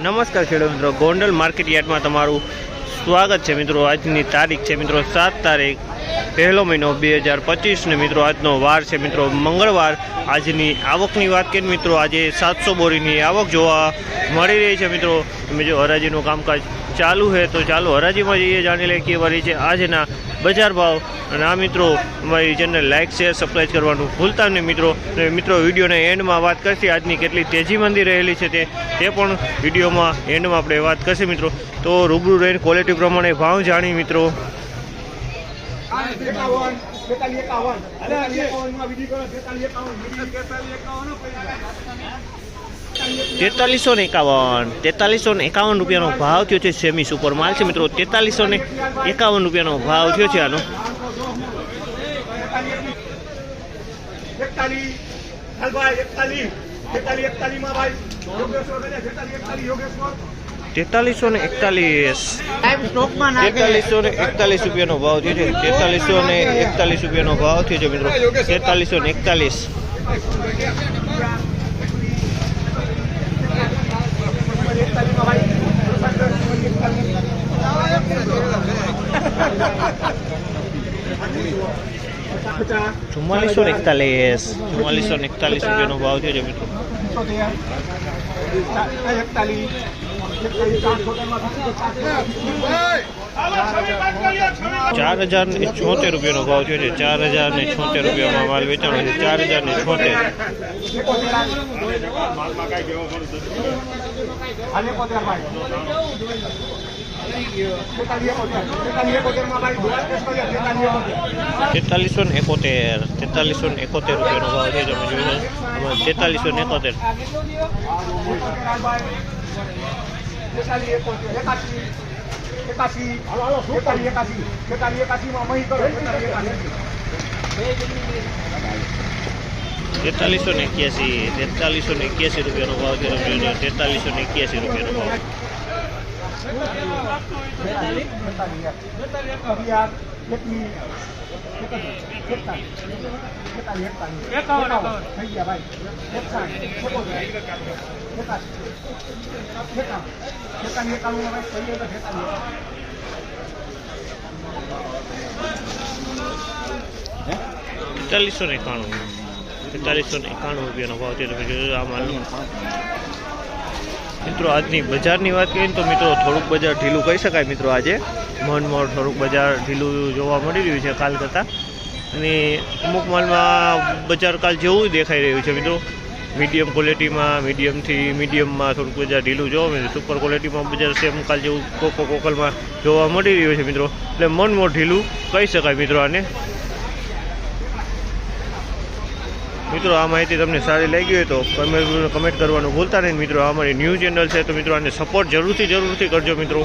નમસ્કાર ખેડૂત મિત્રો, ગોંડલ માર્કેટ યાર્ડમાં તમારું સ્વાગત છે મિત્રો। આજની તારીખ છે મિત્રો 7 તારીખ પહેલો મહિનો 2025 ને મિત્રો આજનો વાર છે મિત્રો મંગળવાર। આજની આવકની વાત કરીએ મિત્રો, આજે 700 બોરીની આવક જોવા મળી રહી છે મિત્રો। જો હરાજીનું કામકાજ ચાલુ है तो ચાલો હરાજીમાં જઈએ, જાણી લઈએ કેવા રહી છે આજના બજાર ભાવ। અને આ મિત્રો અમારી ચેનલ લાઇક શેર સબસ્ક્રાઈબ કરવાનું ભૂલતા નહીં મિત્રો। મિત્રો વિડીયોના એન્ડમાં વાત કરશે આજની કેટલી તેજી મંદી રહેલી છે તે પણ વિડીયોમાં એન્ડમાં આપણે વાત કરશે મિત્રો। તો રૂબરૂ રહીને ક્વોલિટી પ્રમાણે ભાવ જાણી મિત્રો। 4351 રૂપિયાનો ભાવ થયો છે। સેમી સુપર માલ છે મિત્રો। 4351 રૂપિયાનો ભાવ થયો છે આનો। 4341 રૂપિયાનો ભાવ થયો છે। 4341 રૂપિયાનો ભાવ થયો છે મિત્રો। 4341 4441 રૂપિયાનો ભાવ થયો છે મિત્રો। 4076 રૂપિયાનો ભાવ થયો છે। 4076 રૂપિયામાં માલ વેચાણો છે। 4076 રૂપિયાનો ભાવ છે। તમે જોઈ 4371 રૂપિયાનો ભાવ છે। 4381 રૂપિયાનો ભાવ। 4391 રૂપિયાનો ભાવ છે। તમે જોયું આ માલનો મિત્રો। આજની બજારની વાત કરીએ તો મિત્રો થોડુંક બજાર ઢીલું કહી શકાય મિત્રો। આજે મનમોડ થોડુંક બજાર ઢીલું જોવા મળી રહ્યું છે કાલ કરતાં। અને અમુક માલમાં બજાર કાલ જેવું દેખાઈ રહ્યું છે મિત્રો। મીડિયમ ક્વોલિટીમાં મીડિયમથી મીડિયમમાં થોડુંક બજાર ઢીલું જોવા મળે। સુપર ક્વોલિટીમાં બજાર સેમ કાલ જેવું કોકલમાં જોવા મળી રહ્યું છે મિત્રો। એટલે મનમોડ ઢીલું કહી શકાય મિત્રો આને। મિત્રો આ માહિતી તમને સારી લાગી હોય તો કમેન્ટ કરવાનું ભૂલતા નહીં મિત્રો। આ અમારી ન્યૂ ચેનલ છે તો મિત્રો આને સપોર્ટ જરૂરથી કરજો મિત્રો।